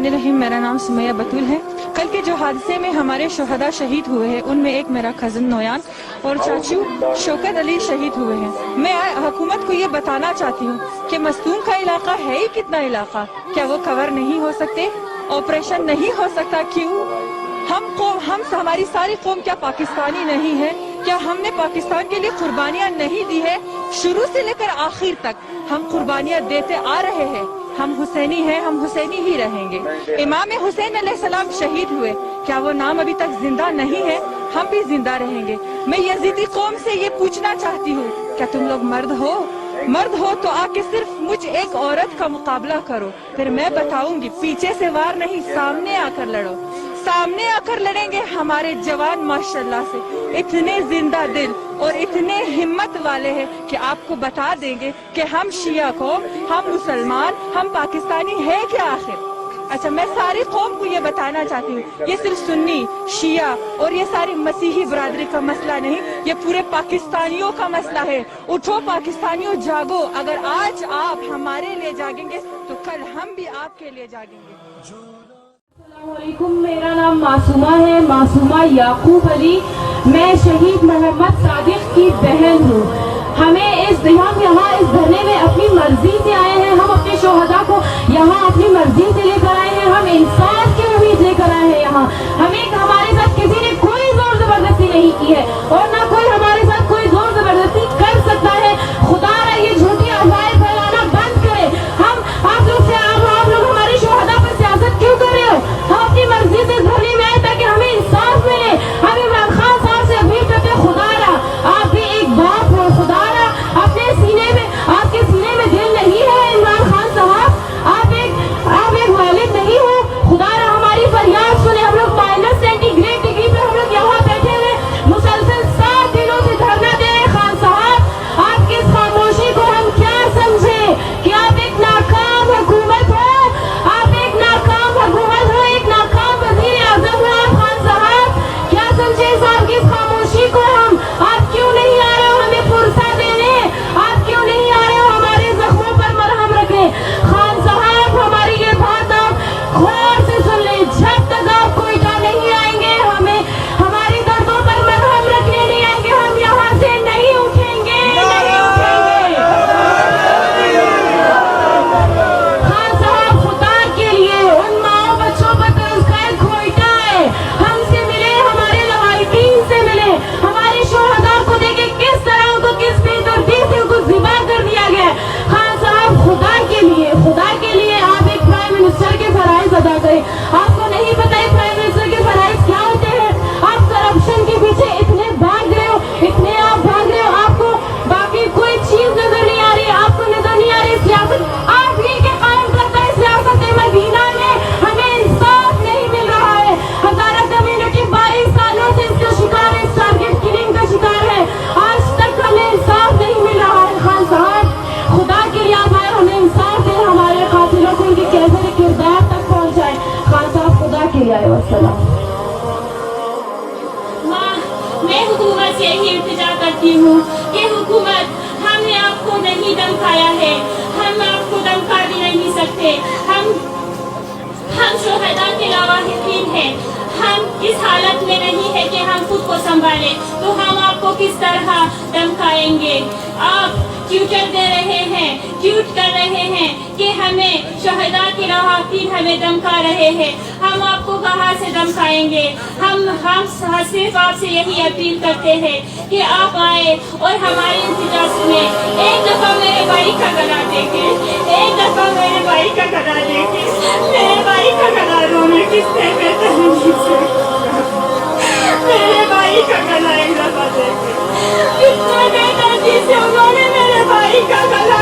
रहीम। मेरा नाम सुमैया बतूल है। कल के जो हादसे में हमारे शोहदा शहीद हुए हैं उनमें एक मेरा कज़न नोयान और चाचू शौकत अली शहीद हुए हैं। मैं हुकूमत को ये बताना चाहती हूँ कि मस्तूम का इलाका है ही कितना इलाका, क्या वो कवर नहीं हो सकते? ऑपरेशन नहीं हो सकता क्यों? हम हमारी सारी कौम क्या पाकिस्तानी नहीं है? क्या हमने पाकिस्तान के लिए कुर्बानियाँ नहीं दी है? शुरू से लेकर आखिर तक हम कुर्बानियाँ देते आ रहे हैं। हम हुसैनी हैं, हम हुसैनी ही रहेंगे। इमाम हुसैन अलैहिस्सलाम शहीद हुए, क्या वो नाम अभी तक जिंदा नहीं है? हम भी जिंदा रहेंगे। मैं यजीदी कौम से ये पूछना चाहती हूँ, क्या तुम लोग मर्द हो? मर्द हो तो आके सिर्फ मुझ एक औरत का मुकाबला करो, फिर मैं बताऊंगी। पीछे से वार नहीं, सामने आकर लड़ो। सामने आकर लड़ेंगे हमारे जवान माशाल्लाह से इतने जिंदा दिल और इतने हिम्मत वाले हैं कि आपको बता देंगे कि हम शिया कौम, हम मुसलमान, हम पाकिस्तानी है क्या आखिर? अच्छा, मैं सारी कौम को ये बताना चाहती हूँ, ये सिर्फ सुन्नी, शिया और ये सारी मसीही बरादरी का मसला नहीं, ये पूरे पाकिस्तानियों का मसला है। उठो पाकिस्तानियों, जागो। अगर आज आप हमारे लिए जागेंगे तो कल हम भी आपके लिए जागेंगे। अस्सलामुअलैकुम, मेरा नाम मासूमा है, मासूमा याकूब अली। मैं शहीद मोहम्मद सादिक की बहन हूँ। हम यहाँ इस धरने में अपनी मर्जी से आए हैं। हम अपने शोहदा को यहाँ अपनी मर्जी से लेकर आए हैं। हम इंसाफ की उम्मीद लेकर आए हैं यहाँ। हमारे साथ किसी ने कोई जोर जबरदस्ती नहीं की है और ना कोई हमारे साथ कोई जोर जबरदस्ती कर सकता है। खुदा रहा ये झूठी अफवाहें फैलाना बंद करे। आप लोग हमारे शोहदा पर सियासत क्यों कर रहे हो? हम अपनी मर्जी से धरने में आए ताकि हमें इंसाफ मिले। हम इमरान खान साहब से अपील करते हैं, खुदा रहा आप भी एक बाप हो, खुदा रहा आपके सीने में दिल नहीं है इमरान खान साहब, आप एक वालिद नहीं हो। खुदा रहा हमारी फरियाद सुने। हम लोग माइनस सेंटीग्रेड डिग्री पे हम लोग यहाँ बैठे हुए मुसलसल 7 दिनों से धरना दे रहे। खान साहब, आपकी इस खामोशी को हम क्या समझे कि आप एक नाकाम हुकूमत हो, आप एक नाकाम हुकूमत हो, एक नाकाम वजीर आजम हो आप। खान साहब, क्या समझे आपकी इस खामोशी को हम? आप क्यों नहीं आ रहे हो हमें पुरसा देने? आप क्यों नहीं आ रहे हो हमारे जख्मों पर मरहम रखने? खान साहब, हमारी ये बात आप गौर से सुन ले। जब तक आप कोयटा नहीं आएंगे, हमें हमारी दर्दों पर मरहम रखने नहीं आएंगे, हम यहाँ से नहीं उठेंगे, नहीं उठेंगे। खान साहब, खुदा के लिए उन माओ बच्चों पर तरस खाए कोयटा है, हमसे मिले, हमारे लवाहिदीन से मिले, हमारे शोहदा को देखे किस तरह उनको किस बेदर्दी से उनको ज़िबा कर दिया गया। खान साहब, खुदा के लिए आप एक प्राइम मिनिस्टर के फराइज अदा करें। आपको नहीं पता है प्राइम मिनिस्टर के फराइज क्या होते हैं? आप करप्शन के पीछे इतने भाग रहे हो, इतने आप भाग रहे हो, आपको बाकी कोई चीज नजर नहीं आ रही, आपको नजर नहीं आ रही सियासत। आप ही के कायम करता है सियासत मदीना में, हमें इंसाफ नहीं मिल रहा है। हजारा कम्युनिटी 22 सालों से इसका शिकार है, इस टारगेट किलिंग का शिकार है। आज तक हमें इंसाफ नहीं मिल रहा है। खान साहब, खुदा के लिए आप आए, हमें इंसाफ दें, हमारे कातिलों को उनके कैसे किरदार तक पहुंचाए। खान साहब, खुदा के लिए आए। वस्सलाम। मैं हुकूमत से यही इल्तिजा करती हूँ कि हुकूमत, हमने आपको नहीं धमकाया है, हम आपको धमका भी नहीं सकते। हम शोहदा के लवाहिदीन हैं। हम इस हालत में नहीं है कि हम खुद को संभालें, तो हम आपको किस तरह धमकाएंगे? आप ट्वीटर दे रहे हैं, ट्वीट कर रहे हैं कि हमें शोहदा के लवाहिदीन हमें धमका रहे हैं। हम आपको कहाँ से धमकाएंगे? हम सिर्फ आपसे यही अपील करते हैं कि आप आए और हमारी इंतजार सुने। एक दफा मेरे भाई का गला देखे, एक दफा मेरे भाई का गला देखे। मेरे भाई का गला रोने किसने बेतरतीबी से, मेरे भाई का गला एक दफा देखे, कितने बेतरतीबी से उन्होंने मेरे भाई का गला